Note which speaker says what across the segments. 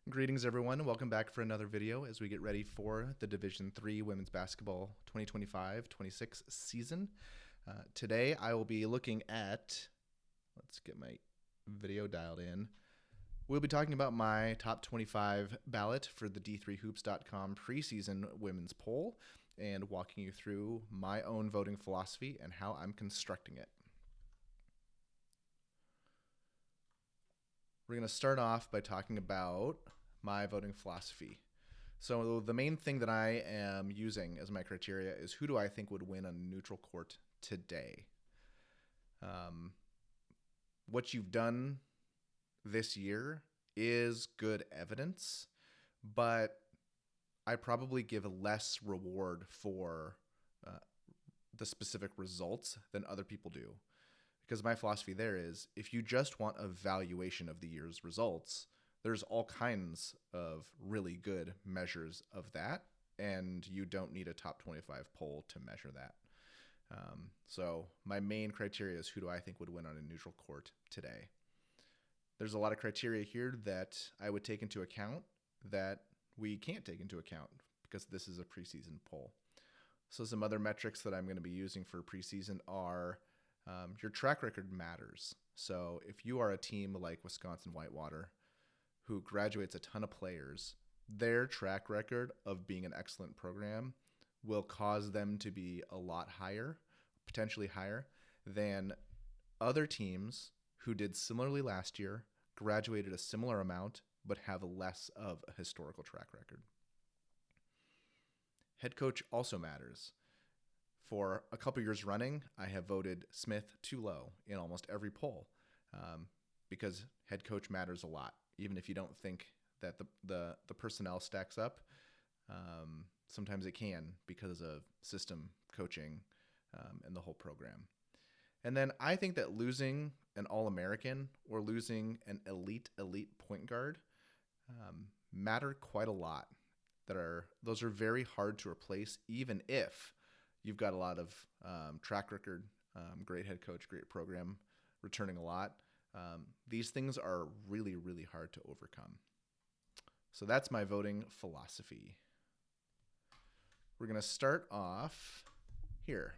Speaker 1: Greetings, everyone. Welcome back for another video as we get ready for the Division III Women's Basketball 2025-26 season. Today, I will be looking at, let's get my video dialed in. We'll be talking about my top 25 ballot for the D3Hoops.com preseason women's poll and walking you through my own voting philosophy and how I'm constructing it. We're going to start off by talking about my voting philosophy. So the main thing that I am using as my criteria is who do I think would win on a neutral court today. What you've done this year is good evidence, but I probably give less reward for the specific results than other people do. Because my philosophy there is, if you just want a valuation of the year's results, there's all kinds of really good measures of that, and you don't need a top 25 poll to measure that. So my main criteria is who do I think would win on a neutral court today. There's a lot of criteria here that I would take into account that we can't take into account because this is a preseason poll. So some other metrics that I'm going to be using for preseason are your track record matters. So if you are a team like Wisconsin Whitewater who graduates a ton of players, their track record of being an excellent program will cause them to be a lot higher, potentially higher, than other teams who did similarly last year, graduated a similar amount, but have less of a historical track record. Head coach also matters. For a couple years running, I have voted Smith too low in almost every poll because head coach matters a lot. Even if you don't think that the personnel stacks up, sometimes it can because of system coaching and the whole program. And then I think that losing an All-American or losing an elite point guard matter quite a lot. Those are very hard to replace, even if you've got a lot of track record, great head coach, great program, returning a lot. These things are really, really hard to overcome. So that's my voting philosophy. We're going to start off here.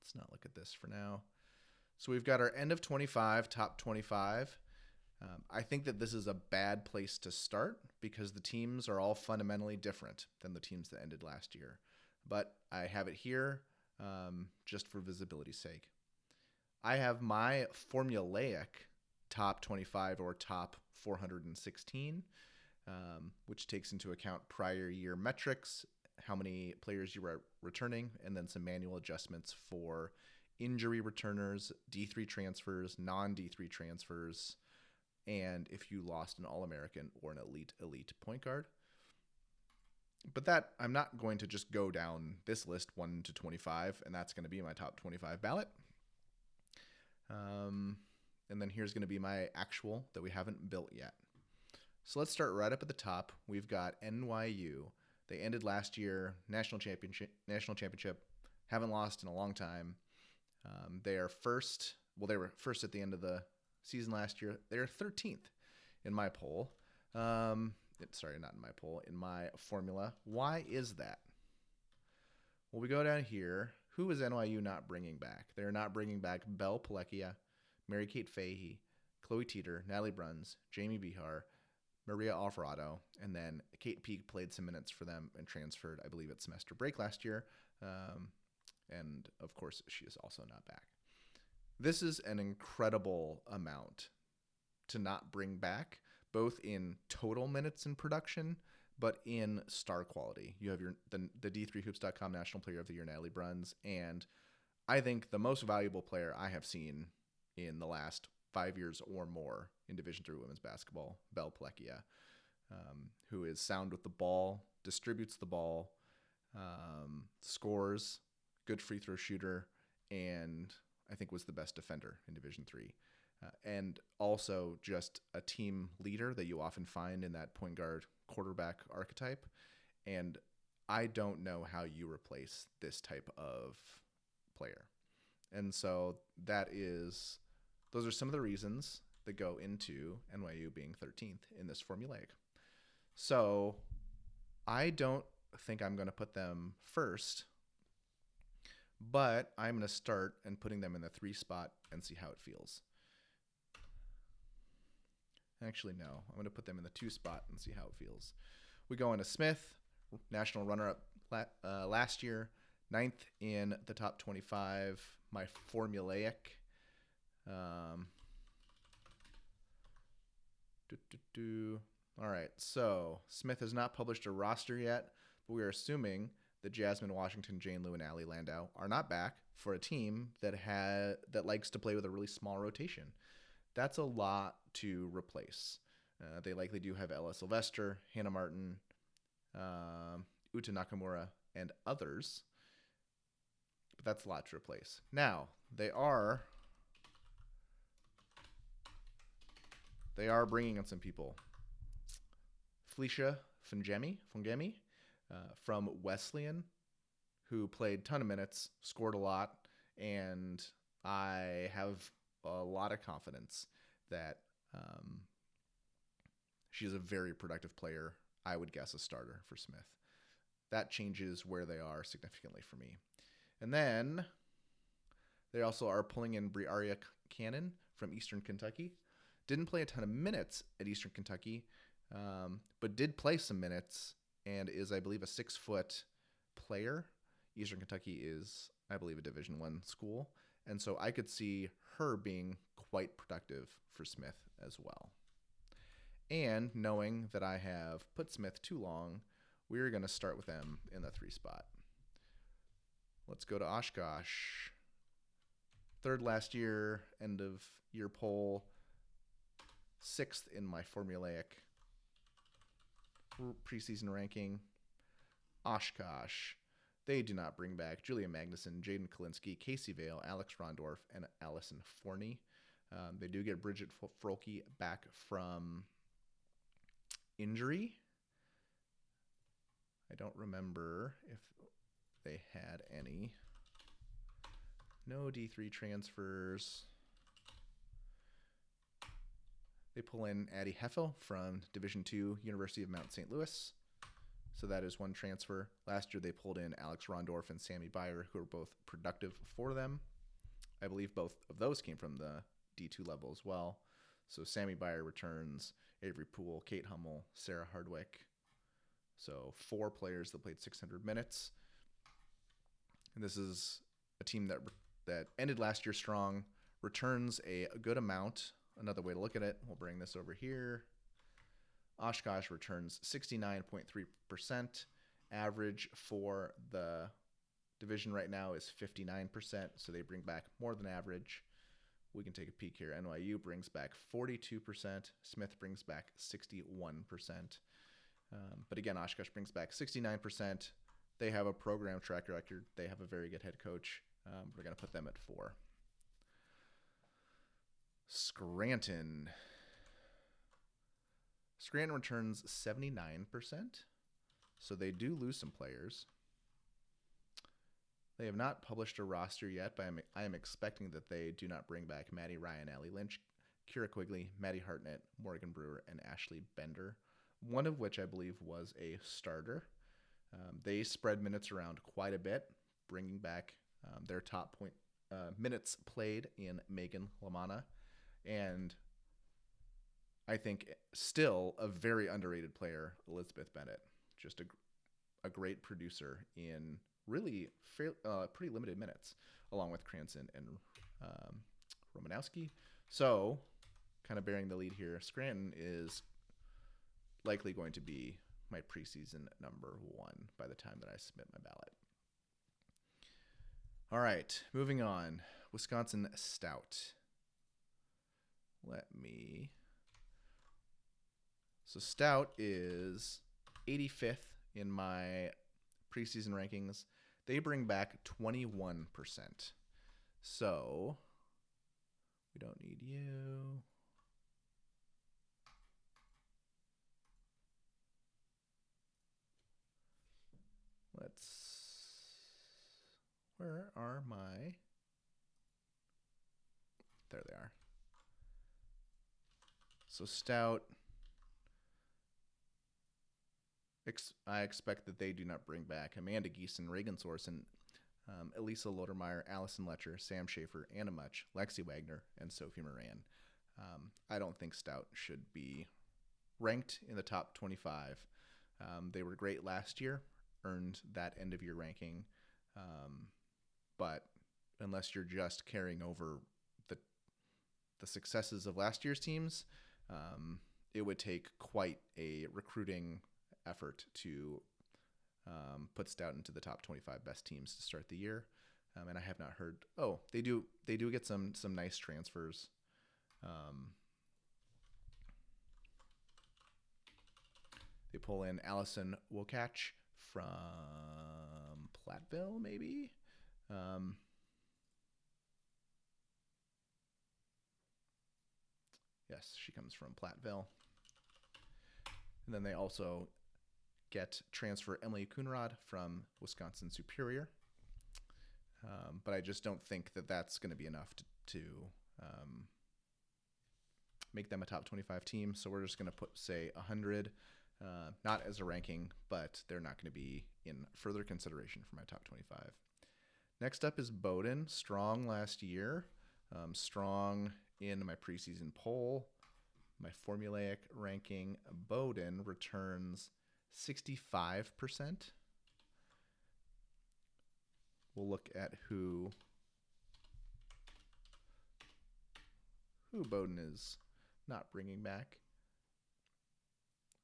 Speaker 1: Let's not look at this for now. So we've got our end of 25, top 25. I think that this is a bad place to start because the teams are all fundamentally different than the teams that ended last year. But I have it here just for visibility's sake. I have my formulaic top 25 or top 416, which takes into account prior year metrics, how many players you were returning, and then some manual adjustments for injury returners, D3 transfers, non-D3 transfers, and if you lost an All-American or an elite point guard. But that, I'm not going to just go down this list 1 to 25, and that's going to be my top 25 ballot. And then here's going to be my actual that we haven't built yet. So let's start right up at the top. We've got NYU. They ended last year, national championship, haven't lost in a long time. They are first. Well, they were first at the end of the season last year. They're 13th in my poll. Sorry, not in my poll, in my formula. Why is that? Well, we go down here. Who is NYU not bringing back? They're not bringing back Belle Palekia, Mary Kate Fahey, Chloe Teeter, Natalie Bruns, Jamie Bihar, Maria Alvarado, and then Kate Peak played some minutes for them and transferred, I believe, at semester break last year. And, of course, she is also not back. This is an incredible amount to not bring back, both in total minutes in production, but in star quality. You have the D3Hoops.com National Player of the Year, Natalie Bruns, and I think the most valuable player I have seen in the last 5 years or more in Division III women's basketball, Belle Palekia, who is sound with the ball, distributes the ball, scores, good free throw shooter, and I think was the best defender in Division III. And also just a team leader that you often find in that point guard quarterback archetype. And I don't know how you replace this type of player. And so those are some of the reasons that go into NYU being 13th in this formulaic. So I don't think I'm going to put them first, but I'm going to start and putting them in the 3 spot and see how it feels. Actually, no. I'm going to put them in the 2 spot and see how it feels. We go into Smith, national runner-up last year, 9th in the top 25. My formulaic. All right, so Smith has not published a roster yet, but we are assuming that Jasmine Washington, Jane Liu, and Allie Landau are not back for a team that likes to play with a really small rotation. That's a lot to replace. They likely do have Ella Sylvester, Hannah Martin, Uta Nakamura, and others, but that's a lot to replace. Now, they are bringing in some people. Felicia Fungemi from Wesleyan, who played a ton of minutes, scored a lot, and I have a lot of confidence that she's a very productive player. I would guess a starter for Smith. That changes where they are significantly for me. And then they also are pulling in Briaria Cannon from Eastern Kentucky. Didn't play a ton of minutes at Eastern Kentucky, but did play some minutes and is, I believe, a 6-foot player. Eastern Kentucky is, I believe, a Division I school. And so I could see her being quite productive for Smith as well. And knowing that I have put Smith too long, we're going to start with them in the 3 spot. Let's go to Oshkosh. 3rd last year, end of year poll. 6th in my formulaic preseason ranking. Oshkosh. They do not bring back Julia Magnuson, Jaden Kalinsky, Casey Vale, Alex Rondorf, and Allison Forney. They do get Bridget Frolke back from injury. I don't remember if they had any. No D3 transfers. They pull in Addie Heffel from Division II, University of Mount St. Louis. So that is one transfer. Last year they pulled in Alex Rondorf and Sammy Byer, who are both productive for them. I believe both of those came from the D2 level as well. So Sammy Byer returns, Avery Poole, Kate Hummel, Sarah Hardwick. So 4 players that played 600 minutes. And this is a team that ended last year strong, returns a good amount. Another way to look at it, we'll bring this over here. Oshkosh returns 69.3%. Average for the division right now is 59%, so they bring back more than average. We can take a peek here. NYU brings back 42%. Smith brings back 61%. But again, Oshkosh brings back 69%. They have a program track record. They have a very good head coach. We're going to put them at 4. Scranton. Scranton returns 79%. So they do lose some players. They have not published a roster yet, but I am expecting that they do not bring back Maddie Ryan, Allie Lynch, Kira Quigley, Maddie Hartnett, Morgan Brewer, and Ashley Bender, one of which I believe was a starter. They spread minutes around quite a bit, bringing back their top minutes played in Megan Lamana, and I think still a very underrated player, Elizabeth Bennett, just a great producer in really pretty limited minutes, along with Cranston and Romanowski. So, kind of bearing the lead here, Scranton is likely going to be my preseason number 1 by the time that I submit my ballot. All right, moving on. Wisconsin Stout. So Stout is 85th in my preseason rankings. They bring back 21%. So we don't need you. Where are my, there they are. So Stout, I expect that they do not bring back Amanda Geeson, Reagan Sorsen, Elisa Lodermeyer, Allison Letcher, Sam Schaefer, Anna Much, Lexi Wagner, and Sophie Moran. I don't think Stout should be ranked in the top 25. They were great last year, earned that end-of-year ranking, but unless you're just carrying over the successes of last year's teams, it would take quite a recruiting effort to put Stout into the top 25 best teams to start the year. And I have not heard. Oh, they do get some nice transfers. They pull in Allison Wokach from Platteville, maybe. Yes, she comes from Platteville. And then they also get transfer Emily Coonrod from Wisconsin Superior. But I just don't think that that's going to be enough to make them a top 25 team. So we're just going to put, say, 100, not as a ranking, but they're not going to be in further consideration for my top 25. Next up is Bowdoin. Strong last year. Strong in my preseason poll. My formulaic ranking, Bowdoin returns 65%. We'll look at who Bowdoin is not bringing back.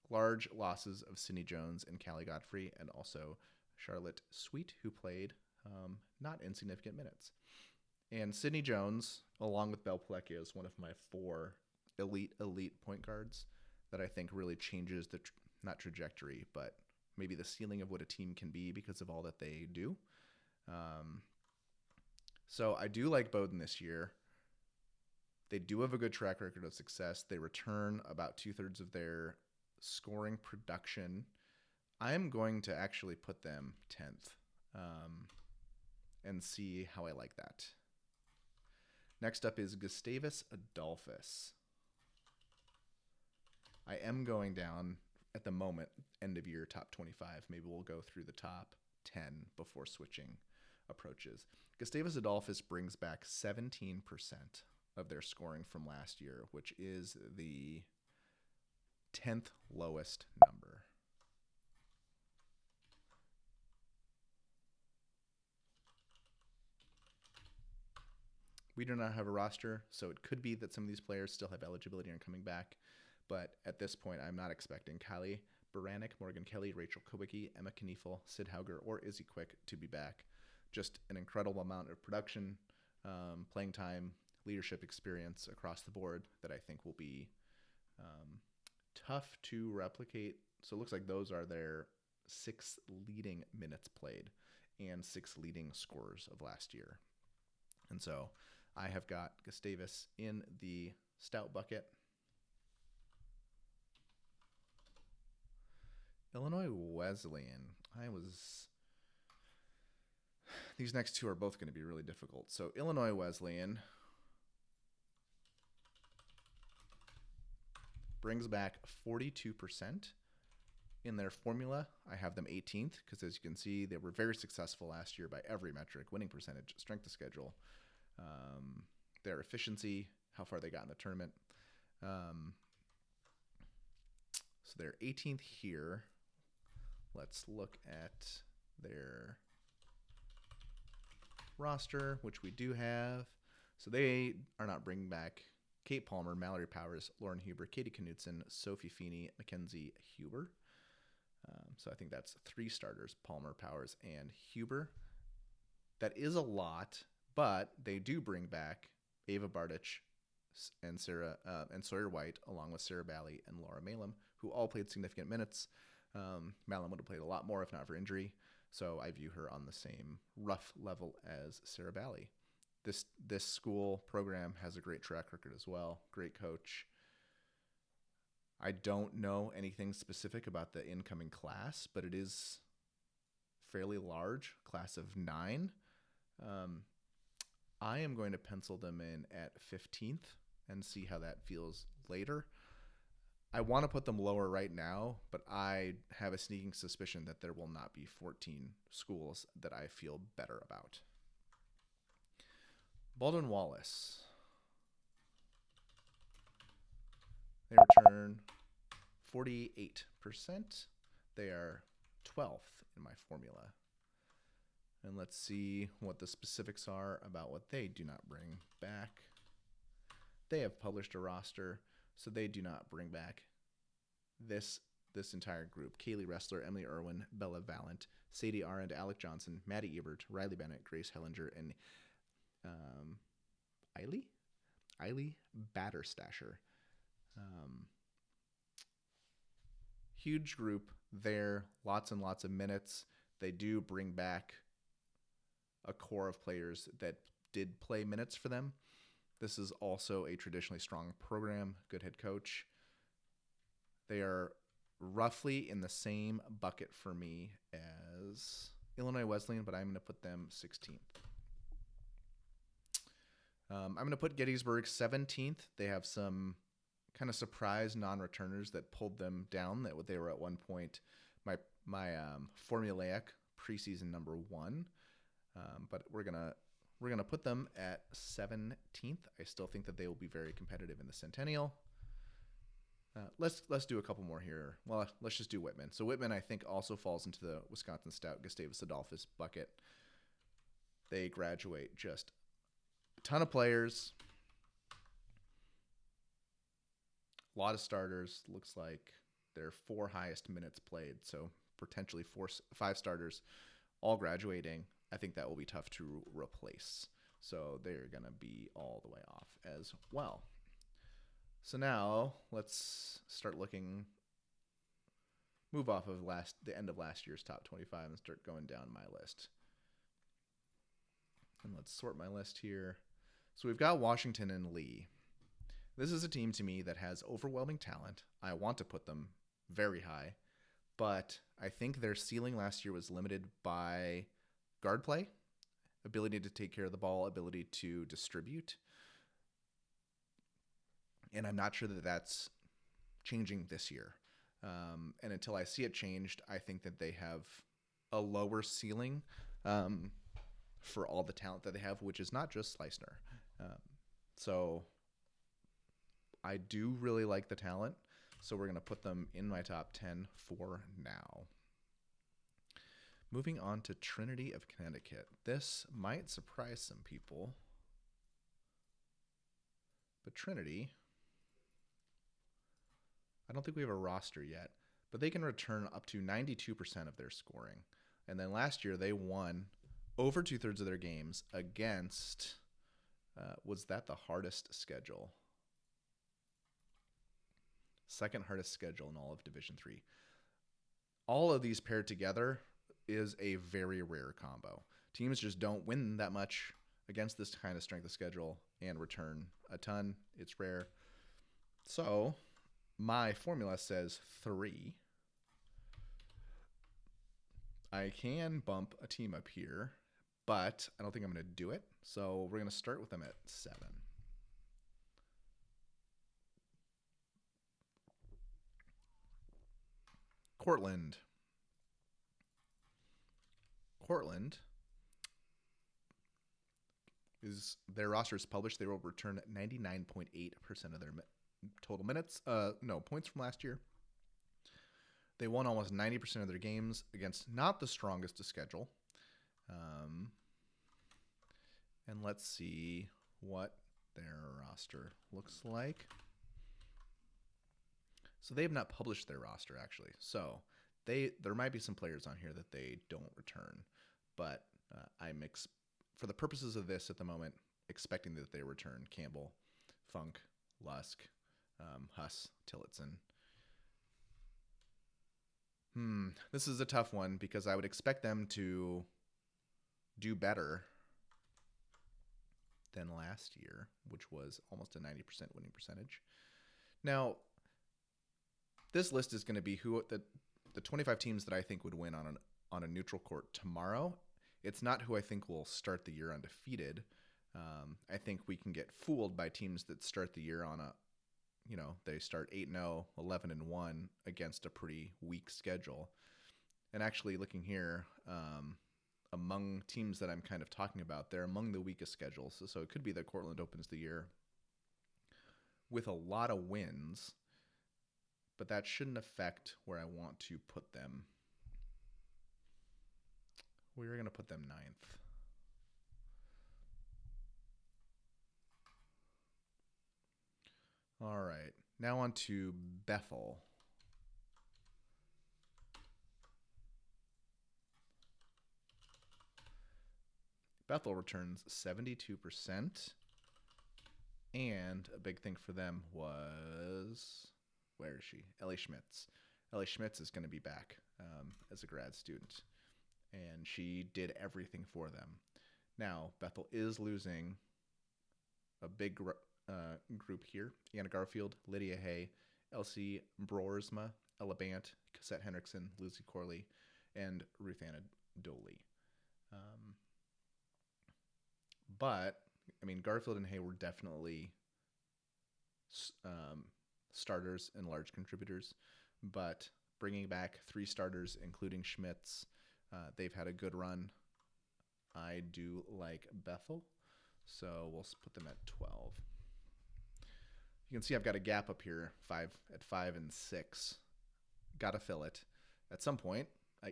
Speaker 1: Large losses of Sydney Jones and Callie Godfrey, and also Charlotte Sweet, who played not insignificant minutes. And Sydney Jones, along with Belle Palecchio, is one of my 4 elite point guards that I think really changes the not trajectory, but maybe the ceiling of what a team can be because of all that they do. So I do like Bowdoin this year. They do have a good track record of success. They return about 2/3 of their scoring production. I'm going to actually put them 10th and see how I like that. Next up is Gustavus Adolphus. I am going down at the moment, end of year top 25. Maybe we'll go through the top 10 before switching approaches. Gustavus Adolphus brings back 17% of their scoring from last year, which is the 10th lowest number. We do not have a roster, so it could be that some of these players still have eligibility and are coming back. But at this point, I'm not expecting Kylie Baranek, Morgan Kelly, Rachel Kowicki, Emma Kniefel, Sid Hauger, or Izzy Quick to be back. Just an incredible amount of production, playing time, leadership experience across the board that I think will be tough to replicate. So it looks like those are their 6 leading minutes played and 6 leading scorers of last year. And so I have got Gustavus in the Stout bucket. Illinois Wesleyan. These next two are both going to be really difficult. So Illinois Wesleyan brings back 42%. In their formula, I have them 18th because, as you can see, they were very successful last year by every metric: winning percentage, strength of schedule, their efficiency, how far they got in the tournament. So they're 18th here. Let's look at their roster, which we do have. So they are not bringing back Kate Palmer, Mallory Powers, Lauren Huber, Katie Knutson, Sophie Feeney, Mackenzie Huber. So I think that's 3 starters: Palmer, Powers, and Huber. That is a lot, but they do bring back Ava Bardich and Sawyer White, along with Sarah Bally and Laura Malum, who all played significant minutes. Malum would have played a lot more if not for injury, so I view her on the same rough level as Sarah Bally. This school program has a great track record as well. Great coach. I don't know anything specific about the incoming class, but it is fairly large, class of 9. I am going to pencil them in at 15th and see how that feels later. I want to put them lower right now, but I have a sneaking suspicion that there will not be 14 schools that I feel better about. Baldwin Wallace. They return 48%. They are 12th in my formula. And let's see what the specifics are about what they do not bring back. They have published a roster, so they do not bring back this entire group. Kaylee Ressler, Emily Irwin, Bella Valent, Sadie Arend, Alec Johnson, Maddie Ebert, Riley Bennett, Grace Hellinger, and Eiley Batterstasher. Huge group there, lots and lots of minutes. They do bring back a core of players that did play minutes for them. This is also a traditionally strong program, good head coach. They are roughly in the same bucket for me as Illinois Wesleyan, but I'm going to put them 16th. I'm going to put Gettysburg 17th. They have some kind of surprise non-returners that pulled them down. That they were at one point my formulaic preseason number 1, but we're gonna put them at 17th. I still think that they will be very competitive in the Centennial. Let's do a couple more here. Well, let's just do Whitman. So Whitman, I think, also falls into the Wisconsin Stout Gustavus Adolphus bucket. They graduate just a ton of players, a lot of starters. Looks like their 4 highest minutes played, so potentially 5 starters all graduating. I think that will be tough to replace. So they're going to be all the way off as well. So now let's start move off of the end of last year's top 25 and start going down my list. And let's sort my list here. So we've got Washington and Lee. This is a team to me that has overwhelming talent. I want to put them very high, but I think their ceiling last year was limited by guard play, ability to take care of the ball, ability to distribute. And I'm not sure that that's changing this year. And until I see it changed, I think that they have a lower ceiling for all the talent that they have, which is not just Slicner. So I do really like the talent. So we're going to put them in my top 10 for now. Moving on to Trinity of Connecticut. This might surprise some people. But Trinity, I don't think we have a roster yet, but they can return up to 92% of their scoring. And then last year they won over 2/3 of their games against, was that the hardest schedule? Second hardest schedule in all of Division III. All of these paired together is a very rare combo. Teams just don't win that much against this kind of strength of schedule and return a ton. It's rare. So my formula says 3. I can bump a team up here, but I don't think I'm going to do it. So we're going to start with them at 7. Cortland is their roster is published. They will return 99.8% of their total minutes. Points from last year. They won almost 90% of their games against not the strongest of schedule. And let's see what their roster looks like. So they have not published their roster, actually. So there might be some players on here that they don't return. But I'm, for the purposes of this at the moment, expecting that they return Campbell, Funk, Lusk, Huss, Tillotson. This is a tough one because I would expect them to do better than last year, which was almost a 90% winning percentage. Now, this list is going to be who the 25 teams that I think would win on a neutral court tomorrow. It's not who I think will start the year undefeated. I think we can get fooled by teams that start the year on they start 8-0, 11-1 against a pretty weak schedule. And actually looking here, among teams that I'm kind of talking about, they're among the weakest schedules. So it could be that Cortland opens the year with a lot of wins, but that shouldn't affect where I want to put them. We're going to put them 9th. All right, now on to Bethel. Bethel returns 72%. And a big thing for them was, where is she? Ellie Schmitz. Ellie Schmitz is going to be back as a grad student. And she did everything for them. Now, Bethel is losing a big group here. Anna Garfield, Lydia Hay, Elsie Broersma, Ella Bant, Cassette Hendrickson, Lucy Corley, and Ruth Anna Doley. But, I mean, Garfield and Hay were definitely starters and large contributors. But bringing back 3 starters, including Schmitz, they've had a good run. I do like Bethel, so we'll put them at 12. You can see I've got a gap up here, 5 and 6. Got to fill it. At some point,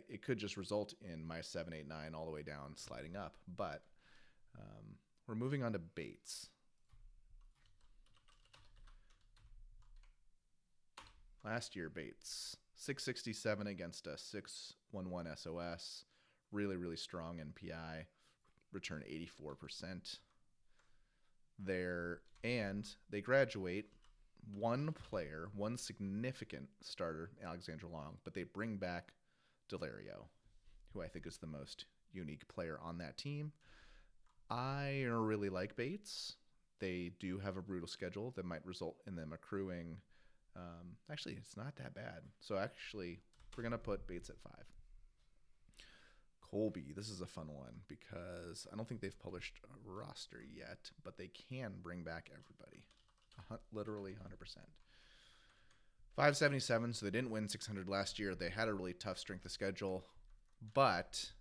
Speaker 1: it could just result in my 7, 8, 9 all the way down, sliding up. But we're moving on to Bates. Last year, Bates, 667 against a 611 SOS. Really, really strong NPI. Return 84% there. And they graduate one player, one significant starter, Alexandra Long, but they bring back Delario, who I think is the most unique player on that team. I really like Bates. They do have a brutal schedule that might result in them accruing. Actually, it's not that bad. So actually, we're going to put Bates at 5. Colby, this is a fun one because I don't think they've published a roster yet, but they can bring back everybody. Literally 100%. 577, so they didn't win 600 last year. They had a really tough strength of schedule. But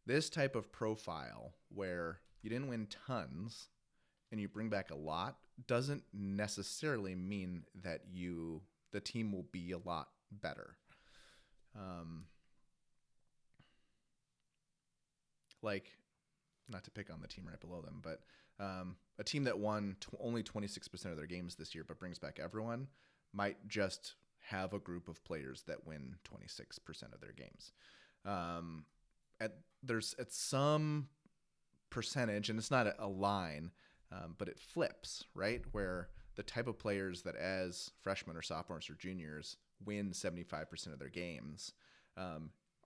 Speaker 1: this type of profile where you didn't win tons and you bring back a lot doesn't necessarily mean that the team will be a lot better. Not to pick on the team right below them, but a team that won only 26% of their games this year but brings back everyone might just have a group of players that win 26% of their games. There's at some percentage, and it's not a line, but it flips, right? Where the type of players that as freshmen or sophomores or juniors win 75% of their games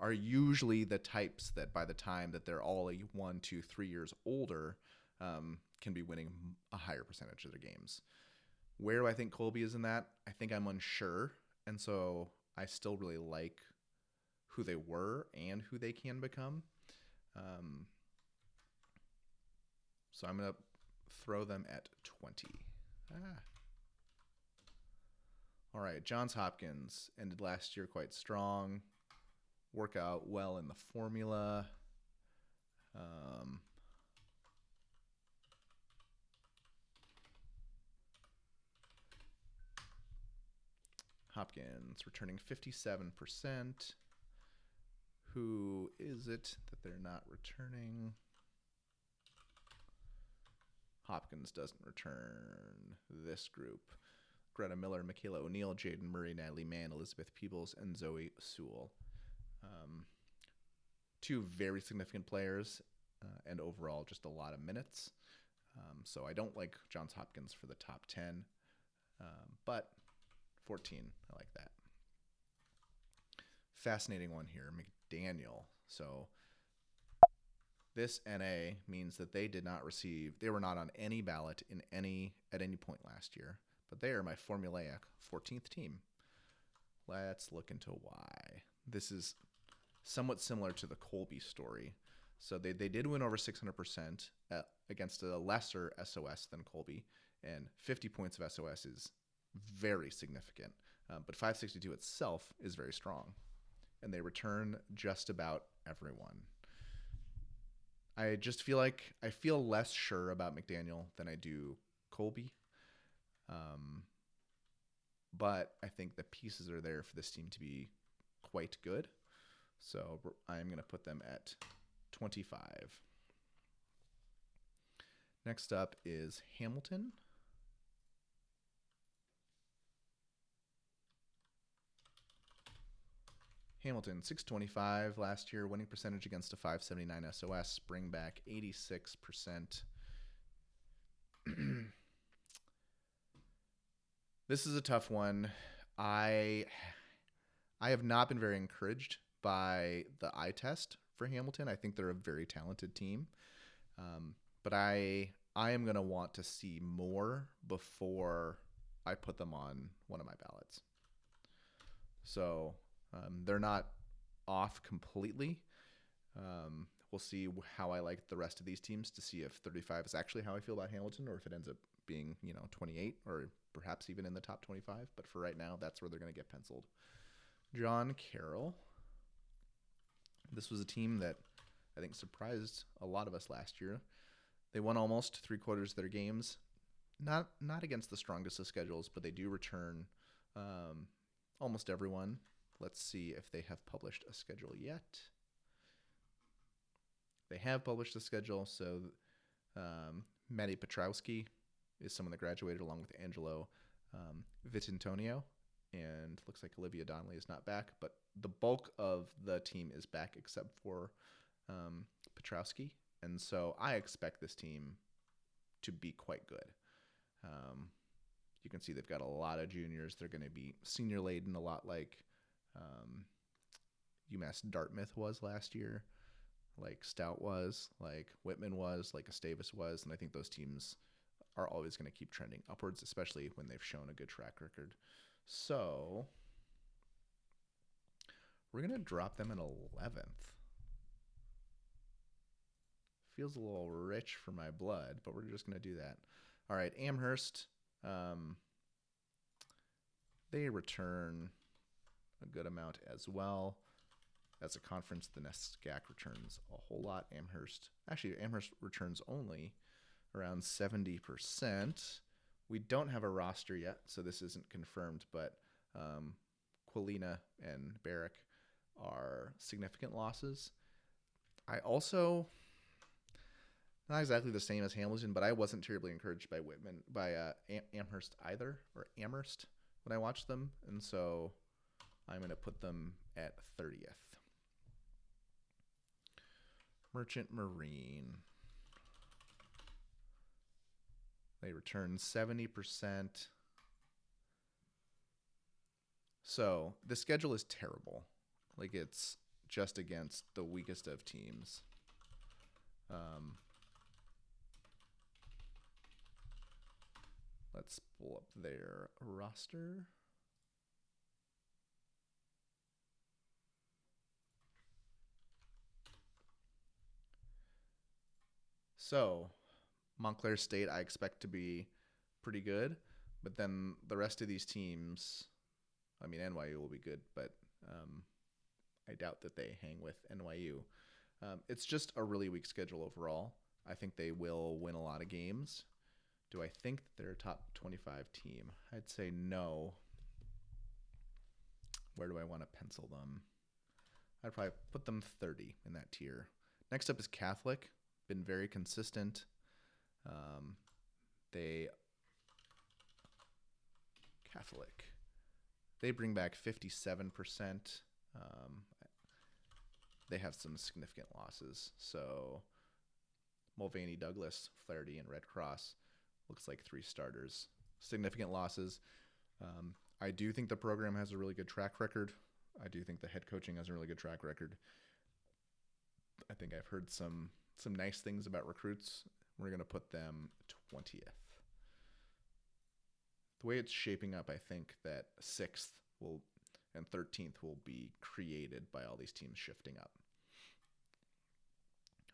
Speaker 1: are usually the types that by the time that they're all 1, 2, 3 years older can be winning a higher percentage of their games. Where do I think Colby is in that? I think I'm unsure. And so I still really like who they were and who they can become. So I'm going to throw them at 20. All right, Johns Hopkins ended last year quite strong. Work out well in the formula. Hopkins returning 57%. Who is it that they're not returning? Hopkins doesn't return this group. Greta Miller, Michaela O'Neill, Jaden Murray, Natalie Mann, Elizabeth Peebles, and Zoe Sewell. 2 very significant players and overall just a lot of minutes. So I don't like Johns Hopkins for the top 10, but 14, I like that. Fascinating one here, McDaniel. So this NA means that they were not on any ballot at any point last year, but they are my formulaic 14th team. Let's look into why. This is somewhat similar to the Colby story. So they did win over 600% against a lesser SOS than Colby, and 50 points of SOS is very significant. But 562 itself is very strong, and they return just about everyone. I just feel like I feel less sure about McDaniel than I do Colby. Um, but I think the pieces are there for this team to be quite good. So I'm going to put them at 25. Next up is Hamilton. Hamilton, 625 last year, winning percentage against a 579 SOS, bring back 86%. This is a tough one. I have not been very encouraged by the eye test for Hamilton. I think they're a very talented team. But I am going to want to see more before I put them on one of my ballots. So they're not off completely. We'll see how I like the rest of these teams to see if 35 is actually how I feel about Hamilton, or if it ends up being 28 or perhaps even in the top 25. But for right now, that's where they're going to get penciled. John Carroll. This was a team that I think surprised a lot of us last year. They won almost 3/4 of their games. Not against the strongest of schedules, but they do return almost everyone. Let's see if they have published a schedule yet. They have published a schedule, so Matty Petrowski is someone that graduated along with Angelo Vitintonio, and looks like Olivia Donnelly is not back, but the bulk of the team is back except for Petrowski, and so I expect this team to be quite good. You can see they've got a lot of juniors. They're going to be senior laden, a lot like UMass Dartmouth was last year, like Stout was, like Whitman was, like Gustavus was, and I think those teams are always going to keep trending upwards, especially when they've shown a good track record. So we're going to drop them in 11th. Feels a little rich for my blood, but we're just going to do that. All right, Amherst. They return a good amount as well. As a conference, the NESCAC returns a whole lot. Amherst returns only around 70%. We don't have a roster yet, so this isn't confirmed, but Quilina and Barrick are significant losses. I also, not exactly the same as Hamilton, but I wasn't terribly encouraged by Amherst either, or Amherst, when I watched them, and so I'm going to put them at 30th. Merchant Marine. They return 70%. So the schedule is terrible. Like, it's just against the weakest of teams. Let's pull up their roster. So Montclair State I expect to be pretty good, but then the rest of these teams, I mean, NYU will be good, but I doubt that they hang with NYU. It's just a really weak schedule overall. I think they will win a lot of games. Do I think they're a top 25 team? I'd say no. Where do I want to pencil them? I'd probably put them 30 in that tier. Next up is Catholic. Been very consistent. They bring back 57%. They have some significant losses. So Mulvaney, Douglas, Flaherty, and Red Cross looks like 3 starters. Significant losses. I do think the program has a really good track record. I do think the head coaching has a really good track record. I think I've heard some nice things about recruits. We're going to put them 20th. The way it's shaping up, I think that 6th and 13th will be created by all these teams shifting up.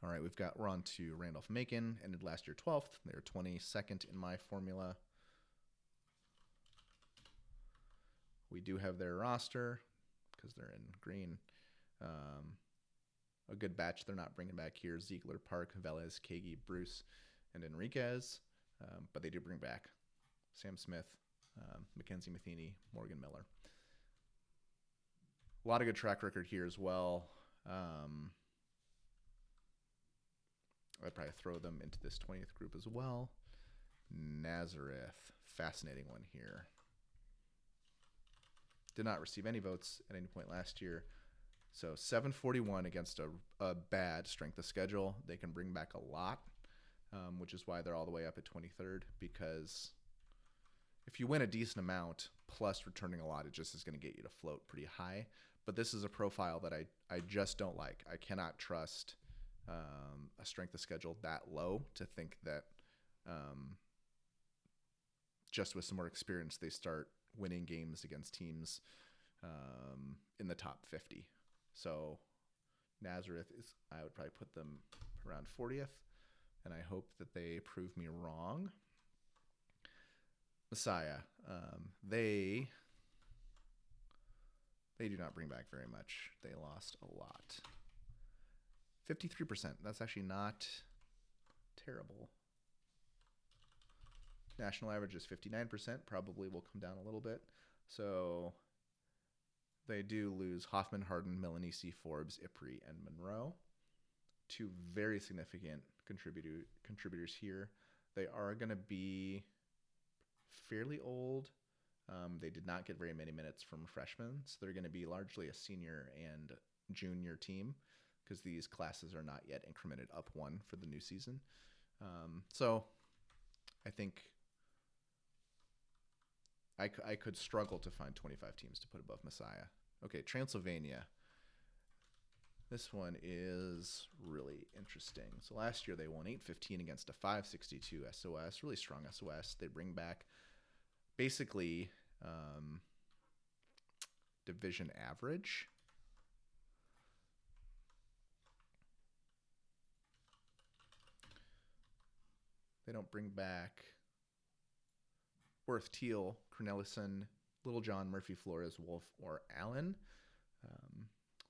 Speaker 1: All right, we're on to Randolph-Macon. Ended last year 12th. They're 22nd in my formula. We do have their roster because they're in green. A good batch they're not bringing back here: Ziegler, Park, Velez, Kagi, Bruce, and Enriquez. But they do bring back Sam Smith, Mackenzie Matheny, Morgan Miller. A lot of good track record here as well. I'd probably throw them into this 20th group as well. Nazareth, fascinating one here. Did not receive any votes at any point last year. So 741 against a bad strength of schedule. They can bring back a lot, which is why they're all the way up at 23rd, because if you win a decent amount plus returning a lot, it just is going to get you to float pretty high. But this is a profile that I just don't like. I cannot trust a strength of schedule that low to think that just with some more experience, they start winning games against teams in the top 50. So Nazareth I would probably put them around 40th, and I hope that they prove me wrong. Messiah, they do not bring back very much. They lost a lot. 53%. That's actually not terrible. National average is 59%. Probably will come down a little bit. So they do lose Hoffman, Harden, Milanese, Forbes, Ipri, and Monroe. Two very significant contributors here. They are going to be fairly old. They did not get very many minutes from freshmen, so they're going to be largely a senior and junior team because these classes are not yet incremented up one for the new season. So I think I could struggle to find 25 teams to put above Messiah. Okay, Transylvania. This one is really interesting. So last year they won 8-15 against a 562 SOS, really strong SOS. They bring back basically division average. They don't bring back Worth, Teal, Cornelison, Littlejohn, Murphy, Flores, Wolf, or Allen.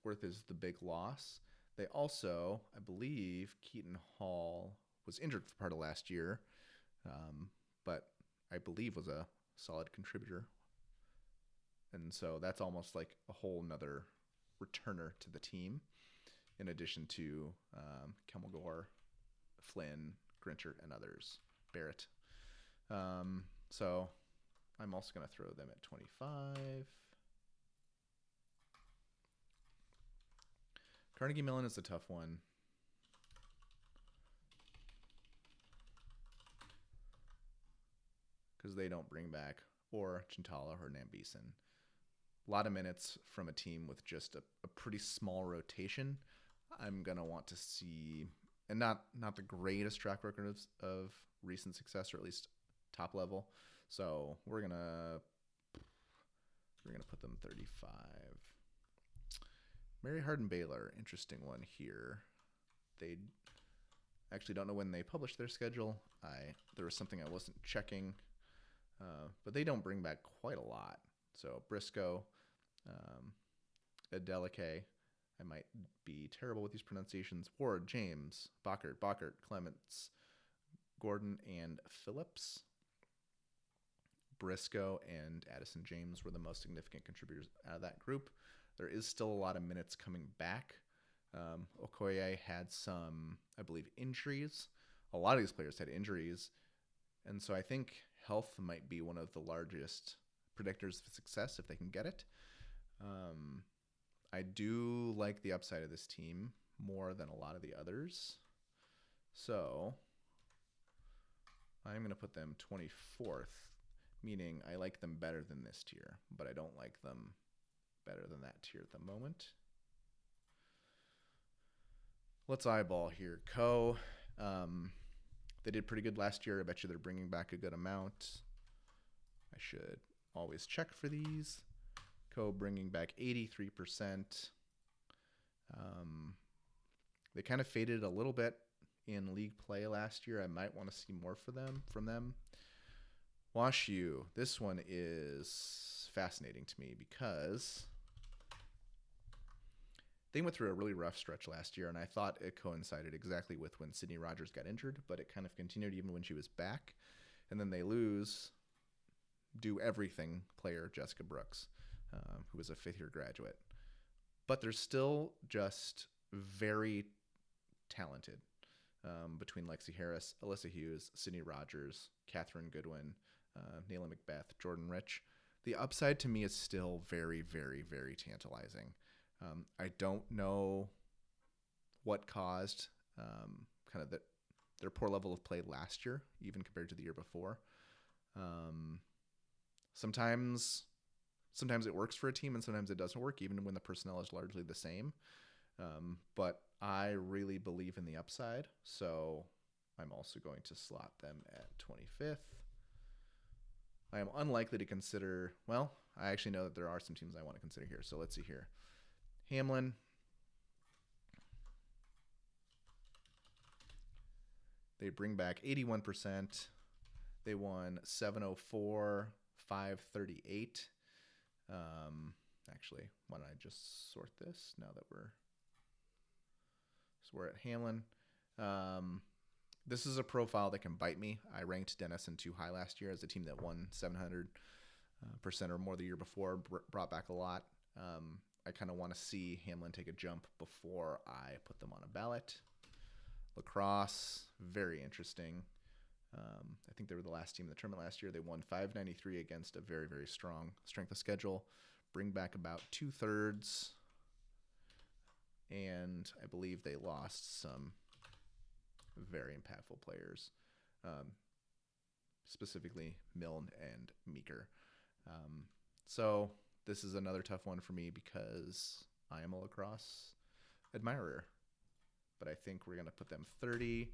Speaker 1: Worth is the big loss. They also, I believe, Keaton Hall was injured for part of last year, but I believe was a solid contributor. And so that's almost like a whole nother returner to the team, in addition to Kelmagore, Flynn, Grincher, and others, Barrett. So I'm also going to throw them at 25. Carnegie Mellon is a tough one. Because they don't bring back or Chintala or Nambeeson. A lot of minutes from a team with just a pretty small rotation. I'm going to want to see, and not the greatest track record of recent success, or at least top level. So we're going to put them 35. Mary Hardin Baylor, interesting one here. They actually don't know when they published their schedule. There was something I wasn't checking, but they don't bring back quite a lot. So Briscoe, Adeleke, I might be terrible with these pronunciations. Ward, James, Bockert, Clements, Gordon, and Phillips. Briscoe and Addison James were the most significant contributors out of that group. There is still a lot of minutes coming back. Okoye had some, I believe, injuries. A lot of these players had injuries. And so I think health might be one of the largest predictors of success if they can get it. I do like the upside of this team more than a lot of the others. So I'm going to put them 24th, meaning I like them better than this tier, but I don't like them better than that tier at the moment. Let's eyeball here. They did pretty good last year. I bet you they're bringing back a good amount. I should always check for these. Bringing back 83%. They kind of faded a little bit in league play last year. I might want to see more from them. Wash U, this one is fascinating to me because they went through a really rough stretch last year, and I thought it coincided exactly with when Sydney Rogers got injured, but it kind of continued even when she was back. And then they lose do everything player Jessica Brooks, who was a fifth-year graduate. But they're still just very talented between Lexi Harris, Alyssa Hughes, Sydney Rogers, Catherine Goodwin, Nayla Macbeth, Jordan Rich. The upside to me is still very, very, very tantalizing. I don't know what caused kind of their poor level of play last year, even compared to the year before. Sometimes it works for a team and sometimes it doesn't work, even when the personnel is largely the same. But I really believe in the upside, so I'm also going to slot them at 25th. I am unlikely to consider, well, I actually know that there are some teams I want to consider here, so let's see here. Hamlin. They bring back 81%. They won 704, 538. Actually, why don't I just sort this now that we're at Hamlin. This is a profile that can bite me. I ranked Denison too high last year as a team that won 700% or more the year before, brought back a lot. I kind of want to see Hamlin take a jump before I put them on a ballot. Lacrosse, very interesting. I think they were the last team in the tournament last year. They won 593 against a very, very strong strength of schedule. Bring back about 2/3. And I believe they lost some very impactful players, specifically Milne and Meeker. So this is another tough one for me because I am a lacrosse admirer. But I think we're going to put them 30.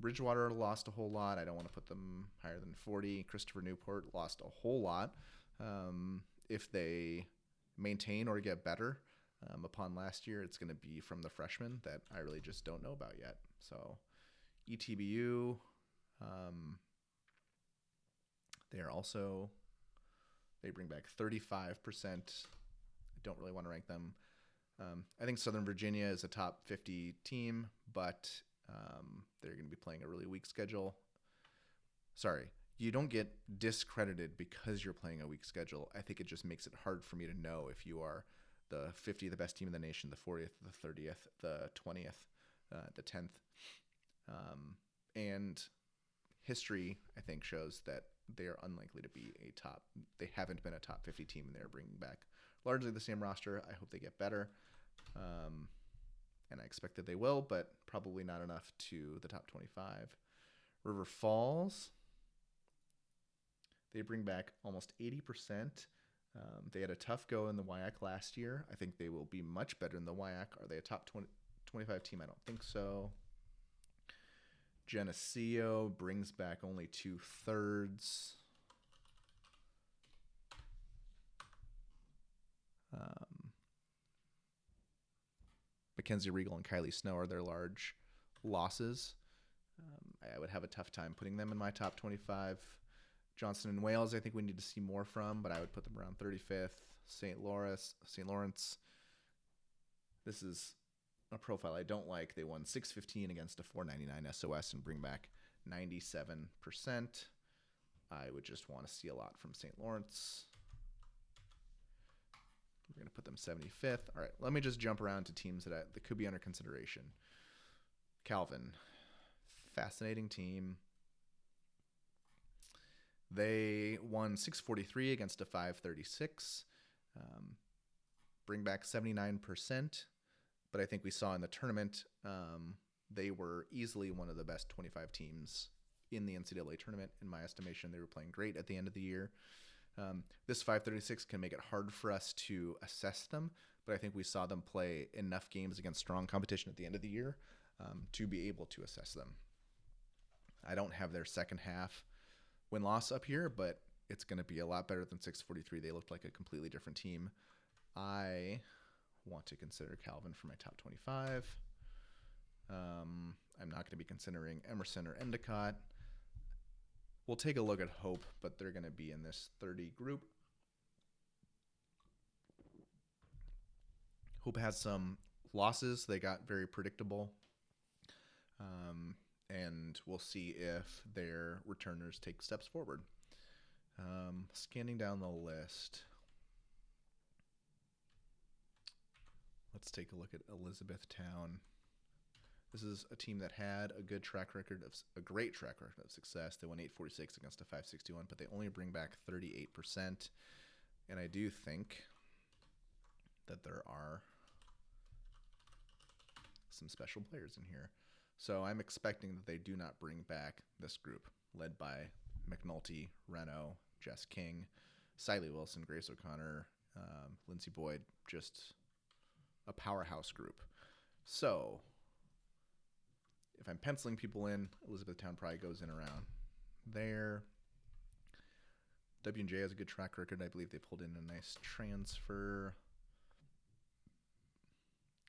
Speaker 1: Bridgewater lost a whole lot. I don't want to put them higher than 40. Christopher Newport lost a whole lot. If they maintain or get better upon last year, it's going to be from the freshmen that I really just don't know about yet. So ETBU, they bring back 35%. I don't really want to rank them. I think Southern Virginia is a top 50 team, but they're going to be playing a really weak schedule. Sorry, you don't get discredited because you're playing a weak schedule. I think it just makes it hard for me to know if you are the 50th, the best team in the nation, the 40th, the 30th, the 20th, the 10th. And history, I think, shows that they are unlikely to be they haven't been a top 50 team, and they're bringing back largely the same roster. I hope they get better. And I expect that they will, but probably not enough to the top 25. River Falls, they bring back almost 80%. They had a tough go in the WIAC last year. I think they will be much better in the WIAC. Are they a top 25 team? I don't think so. Geneseo brings back only 2/3. Mackenzie Regal and Kylie Snow are their large losses. I would have a tough time putting them in my top 25. Johnson and Wales, I think we need to see more from, but I would put them around 35th. St. Lawrence. This is a profile I don't like. They won 615 against a 499 SOS and bring back 97%. I would just want to see a lot from St. Lawrence. We're going to put them 75th. All right, let me just jump around to teams that could be under consideration. Calvin, fascinating team. They won 643 against a 536. Bring back 79%. But I think we saw in the tournament, they were easily one of the best 25 teams in the NCAA tournament. In my estimation, they were playing great at the end of the year. This 536 can make it hard for us to assess them, but I think we saw them play enough games against strong competition at the end of the year to be able to assess them. I don't have their second half win-loss up here, but it's going to be a lot better than 643. They looked like a completely different team. I want to consider Calvin for my top 25. I'm not going to be considering Emerson or Endicott. We'll take a look at Hope, but they're going to be in this 30 group. Hope has some losses. They got very predictable. And we'll see if their returners take steps forward. Scanning down the list. Let's take a look at Elizabethtown. This is a team that had a great track record of success. They won 846 against a 561, but they only bring back 38%. And I do think that there are some special players in here. So I'm expecting that they do not bring back this group, led by McNulty, Reno, Jess King, Siley Wilson, Grace O'Connor, Lindsey Boyd, just a powerhouse group. So if I'm penciling people in, Elizabethtown probably goes in around there. W&J has a good track record. I believe they pulled in a nice transfer.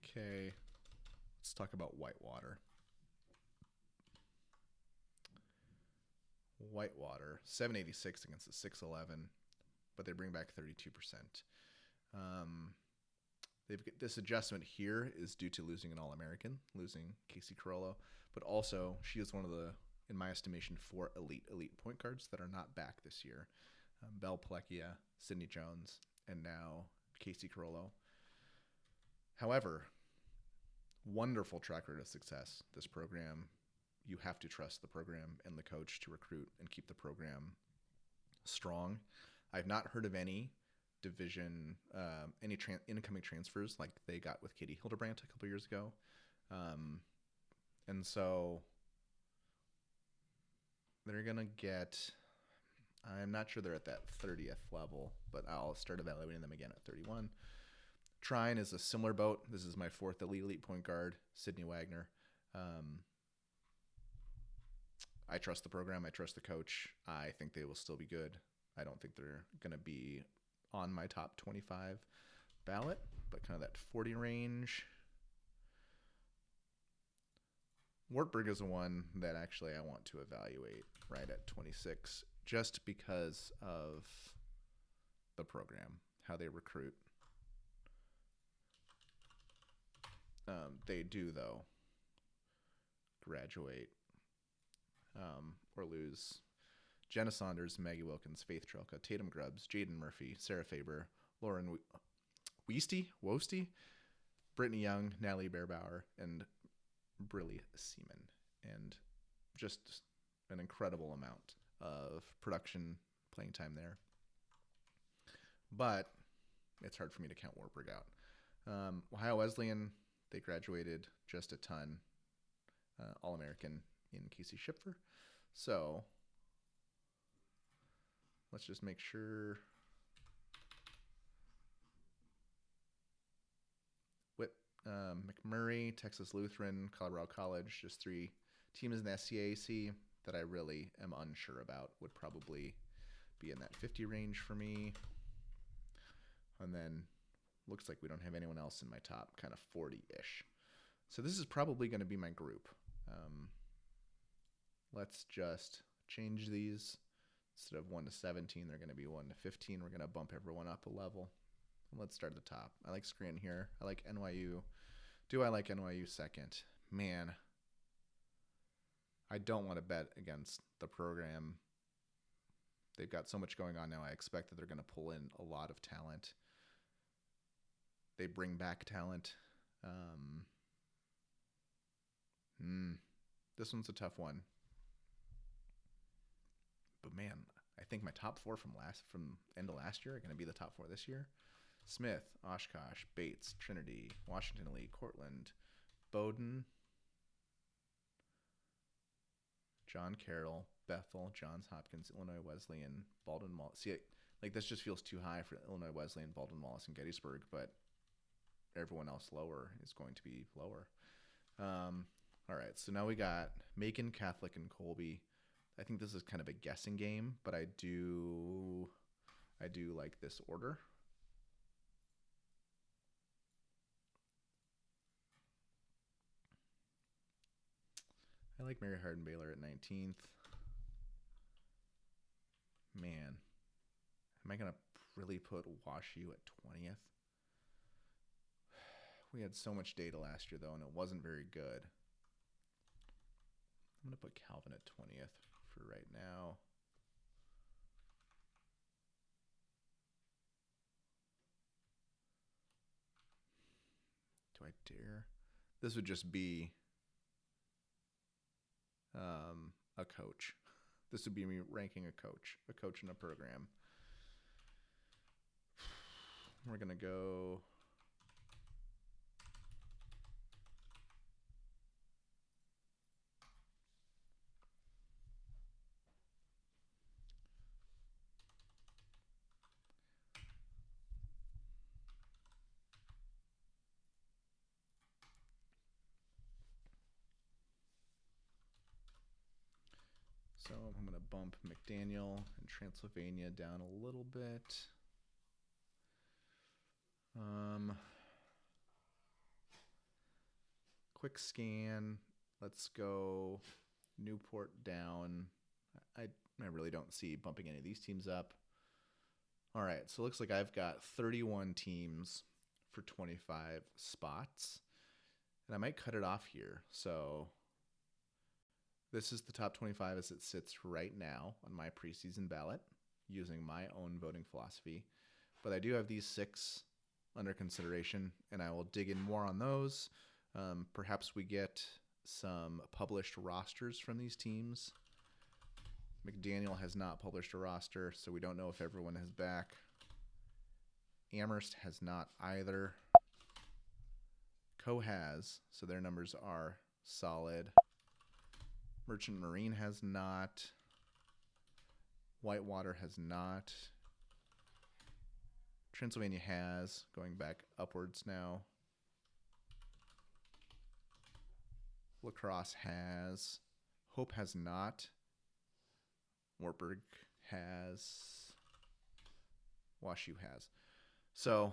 Speaker 1: Okay, let's talk about Whitewater. Whitewater, 786 against the 611, but they bring back 32%. This adjustment here is due to losing an All-American, losing Casey Carollo, but also she is one of the, in my estimation, 4 elite point guards that are not back this year. Belle Plecchia, Sydney Jones, and now Casey Carollo. However, wonderful track record of success. This program, you have to trust the program and the coach to recruit and keep the program strong. I've not heard of any division, incoming transfers like they got with Katie Hildebrandt a couple years ago. And so they're going to get, I'm not sure they're at that 30th level, but I'll start evaluating them again at 31. Trine is a similar boat. This is my 4th elite point guard, Sydney Wagner. I trust the program. I trust the coach. I think they will still be good. I don't think they're going to be on my top 25 ballot, but kind of that 40 range. Wartburg is the one that actually I want to evaluate right at 26, just because of the program, how they recruit. They do, though, graduate or lose Jenna Saunders, Maggie Wilkins, Faith Trelka, Tatum Grubbs, Jaden Murphy, Sarah Faber, Lauren Wosty, Brittany Young, Natalie Beerbauer, and Brillie Seaman. And just an incredible amount of production playing time there. But it's hard for me to count Wartburg out. Ohio Wesleyan, they graduated just a ton. All-American in Casey Schipfer. So let's just make sure. McMurray, Texas Lutheran, Colorado College, just 3 teams in the SCAC that I really am unsure about. Would probably be in that 50 range for me. And then looks like we don't have anyone else in my top kind of 40-ish. So this is probably going to be my group. Let's just change these. Instead of 1 to 17, they're going to be 1 to 15. We're going to bump everyone up a level. Let's start at the top. I like Scranton here. I like NYU. Do I like NYU second? Man, I don't want to bet against the program. They've got so much going on now. I expect that they're going to pull in a lot of talent. They bring back talent. This one's a tough one. But man, I think my top 4 from end of last year are going to be the top 4 this year. Smith, Oshkosh, Bates, Trinity, Washington Lee, Cortland, Bowdoin, John Carroll, Bethel, Johns Hopkins, Illinois Wesleyan, Baldwin Wallace. See, this just feels too high for Illinois Wesleyan, Baldwin Wallace, and Gettysburg, but everyone else lower is going to be lower. All right, so now we got Macon, Catholic, and Colby. I think this is kind of a guessing game, but I do like this order. I like Mary Hardin Baylor at 19th. Man, am I going to really put WashU at 20th? We had so much data last year, though, and it wasn't very good. I'm going to put Calvin at 20th for right now. Do I dare? This would just be a coach. This would be me ranking a coach in a program. We're going to go... So I'm going to bump McDaniel and Transylvania down a little bit. Quick scan. Let's go Newport down. I really don't see bumping any of these teams up. All right, so it looks like I've got 31 teams for 25 spots. And I might cut it off here. So this is the top 25 as it sits right now on my preseason ballot using my own voting philosophy. But I do have these 6 under consideration, and I will dig in more on those. Perhaps we get some published rosters from these teams. McDaniel has not published a roster, so we don't know if everyone is back. Amherst has not either. Co has, so their numbers are solid. Merchant Marine has not. Whitewater has not. Transylvania has, going back upwards now. La Crosse has. Hope has not. Wartburg has. WashU has. So,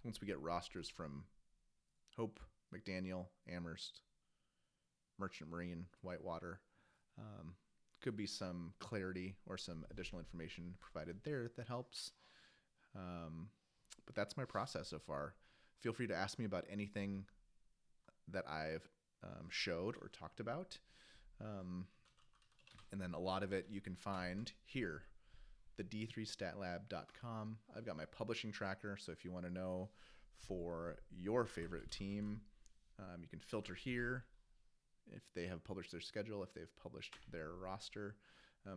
Speaker 1: once we get rosters from Hope, McDaniel, Amherst, Merchant Marine, Whitewater, could be some clarity or some additional information provided there that helps. But that's my process so far. Feel free to ask me about anything that I've showed or talked about. And then a lot of it you can find here, the d3statlab.com. I've got my publishing tracker, so if you want to know for your favorite team, you can filter here if they have published their schedule, if they've published their roster.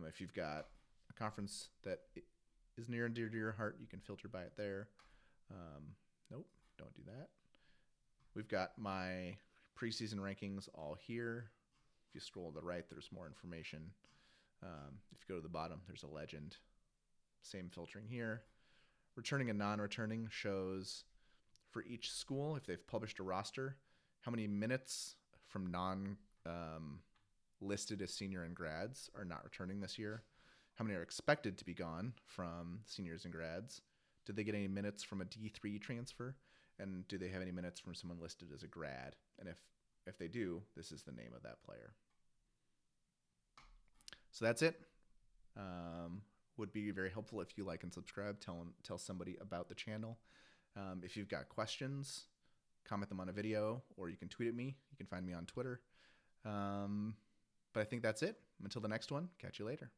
Speaker 1: If you've got a conference that is near and dear to your heart, you can filter by it there. Nope, don't do that. We've got my preseason rankings all here. If you scroll to the right, there's more information. If you go to the bottom, there's a legend. Same filtering here. Returning and non-returning shows for each school, if they've published a roster, how many minutes from listed as senior and grads are not returning this year. How many are expected to be gone from seniors and grads? Did they get any minutes from a D3 transfer? And do they have any minutes from someone listed as a grad? And if they do, this is the name of that player. So that's it. Would be very helpful if you like and subscribe. Tell somebody about the channel. If you've got questions, comment them on a video, or you can tweet at me. You can find me on Twitter. But I think that's it. Until the next one, catch you later.